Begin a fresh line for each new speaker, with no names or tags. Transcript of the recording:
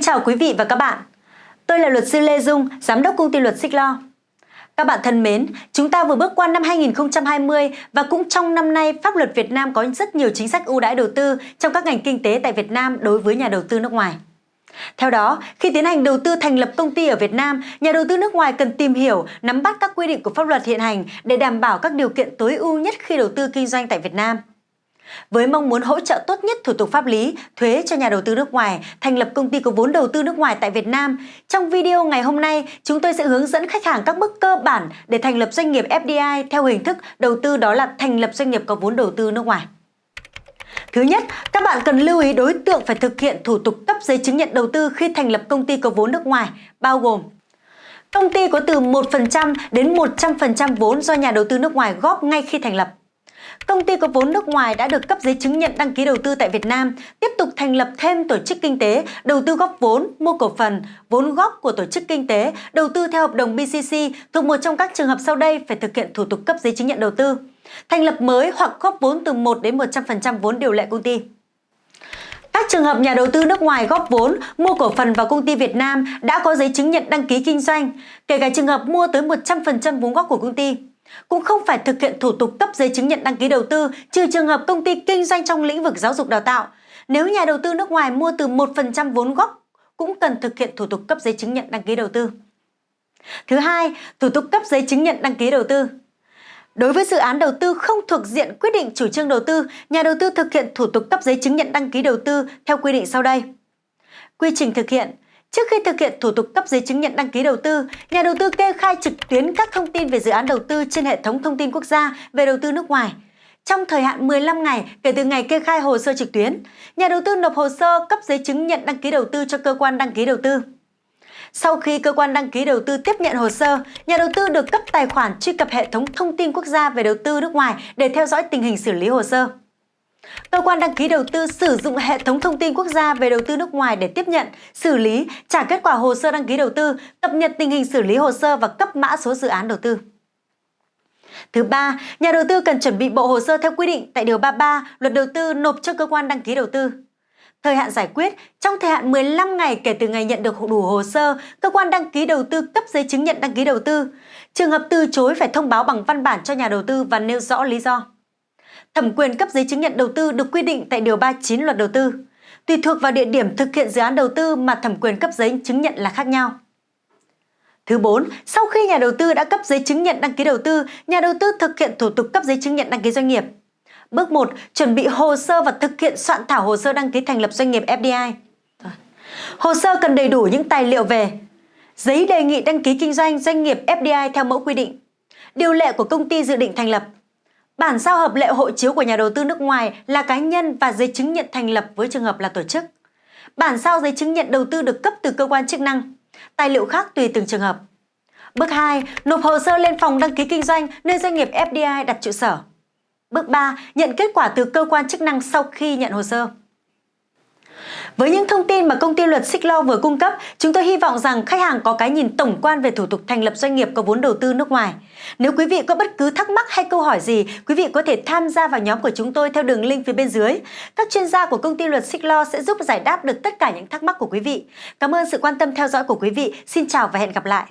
Xin chào quý vị và các bạn. Tôi là luật sư Lê Dung, giám đốc công ty luật Xích Lo. Các bạn thân mến, chúng ta vừa bước qua năm 2020 và cũng trong năm nay, pháp luật Việt Nam có rất nhiều chính sách ưu đãi đầu tư trong các ngành kinh tế tại Việt Nam đối với nhà đầu tư nước ngoài. Theo đó, khi tiến hành đầu tư thành lập công ty ở Việt Nam, nhà đầu tư nước ngoài cần tìm hiểu, nắm bắt các quy định của pháp luật hiện hành để đảm bảo các điều kiện tối ưu nhất khi đầu tư kinh doanh tại Việt Nam. Với mong muốn hỗ trợ tốt nhất thủ tục pháp lý, thuế cho nhà đầu tư nước ngoài thành lập công ty có vốn đầu tư nước ngoài tại Việt Nam, trong video ngày hôm nay, chúng tôi sẽ hướng dẫn khách hàng các bước cơ bản để thành lập doanh nghiệp FDI theo hình thức đầu tư, đó là thành lập doanh nghiệp có vốn đầu tư nước ngoài. Thứ nhất, các bạn cần lưu ý đối tượng phải thực hiện thủ tục cấp giấy chứng nhận đầu tư khi thành lập công ty có vốn nước ngoài, bao gồm công ty có từ 1% đến 100% vốn do nhà đầu tư nước ngoài góp ngay khi thành lập. Công ty có vốn nước ngoài đã được cấp giấy chứng nhận đăng ký đầu tư tại Việt Nam, tiếp tục thành lập thêm tổ chức kinh tế, đầu tư góp vốn, mua cổ phần, vốn góp của tổ chức kinh tế, đầu tư theo hợp đồng BCC thuộc một trong các trường hợp sau đây phải thực hiện thủ tục cấp giấy chứng nhận đầu tư. Thành lập mới hoặc góp vốn từ 1 đến 100% vốn điều lệ công ty. Các trường hợp nhà đầu tư nước ngoài góp vốn, mua cổ phần vào công ty Việt Nam đã có giấy chứng nhận đăng ký kinh doanh, kể cả trường hợp mua tới 100% vốn góp của công ty. Cũng không phải thực hiện thủ tục cấp giấy chứng nhận đăng ký đầu tư trừ trường hợp công ty kinh doanh trong lĩnh vực giáo dục đào tạo. Nếu nhà đầu tư nước ngoài mua từ 1% vốn góp cũng cần thực hiện thủ tục cấp giấy chứng nhận đăng ký đầu tư. Thứ hai, thủ tục cấp giấy chứng nhận đăng ký đầu tư. Đối với dự án đầu tư không thuộc diện quyết định chủ trương đầu tư, nhà đầu tư thực hiện thủ tục cấp giấy chứng nhận đăng ký đầu tư theo quy định sau đây. Quy trình thực hiện. Trước khi thực hiện thủ tục cấp giấy chứng nhận đăng ký đầu tư, nhà đầu tư kê khai trực tuyến các thông tin về dự án đầu tư trên hệ thống thông tin quốc gia về đầu tư nước ngoài. Trong thời hạn 15 ngày kể từ ngày kê khai hồ sơ trực tuyến, nhà đầu tư nộp hồ sơ cấp giấy chứng nhận đăng ký đầu tư cho cơ quan đăng ký đầu tư. Sau khi cơ quan đăng ký đầu tư tiếp nhận hồ sơ, nhà đầu tư được cấp tài khoản truy cập hệ thống thông tin quốc gia về đầu tư nước ngoài để theo dõi tình hình xử lý hồ sơ. Cơ quan đăng ký đầu tư sử dụng hệ thống thông tin quốc gia về đầu tư nước ngoài để tiếp nhận, xử lý, trả kết quả hồ sơ đăng ký đầu tư, cập nhật tình hình xử lý hồ sơ và cấp mã số dự án đầu tư. Thứ ba, nhà đầu tư cần chuẩn bị bộ hồ sơ theo quy định tại Điều 33 Luật Đầu tư nộp cho cơ quan đăng ký đầu tư. Thời hạn giải quyết, trong thời hạn 15 ngày kể từ ngày nhận được đủ hồ sơ, cơ quan đăng ký đầu tư cấp giấy chứng nhận đăng ký đầu tư. Trường hợp từ chối phải thông báo bằng văn bản cho nhà đầu tư và nêu rõ lý do. Thẩm quyền cấp giấy chứng nhận đầu tư được quy định tại Điều 39 Luật Đầu tư. Tùy thuộc vào địa điểm thực hiện dự án đầu tư mà thẩm quyền cấp giấy chứng nhận là khác nhau. Thứ 4, sau khi nhà đầu tư đã cấp giấy chứng nhận đăng ký đầu tư, nhà đầu tư thực hiện thủ tục cấp giấy chứng nhận đăng ký doanh nghiệp. Bước 1, chuẩn bị hồ sơ và thực hiện soạn thảo hồ sơ đăng ký thành lập doanh nghiệp FDI. Hồ sơ cần đầy đủ những tài liệu về giấy đề nghị đăng ký kinh doanh doanh nghiệp FDI theo mẫu quy định, điều lệ của công ty dự định thành lập, bản sao hợp lệ hộ chiếu của nhà đầu tư nước ngoài là cá nhân và giấy chứng nhận thành lập với trường hợp là tổ chức, bản sao giấy chứng nhận đầu tư được cấp từ cơ quan chức năng, tài liệu khác tùy từng trường hợp. Bước 2, nộp hồ sơ lên phòng đăng ký kinh doanh nơi doanh nghiệp FDI đặt trụ sở. Bước 3, nhận kết quả từ cơ quan chức năng sau khi nhận hồ sơ. Với những thông tin mà công ty luật Xích Lo vừa cung cấp, chúng tôi hy vọng rằng khách hàng có cái nhìn tổng quan về thủ tục thành lập doanh nghiệp có vốn đầu tư nước ngoài. Nếu quý vị có bất cứ thắc mắc hay câu hỏi gì, quý vị có thể tham gia vào nhóm của chúng tôi theo đường link phía bên dưới. Các chuyên gia của công ty luật Xích Lo sẽ giúp giải đáp được tất cả những thắc mắc của quý vị. Cảm ơn sự quan tâm theo dõi của quý vị. Xin chào và hẹn gặp lại.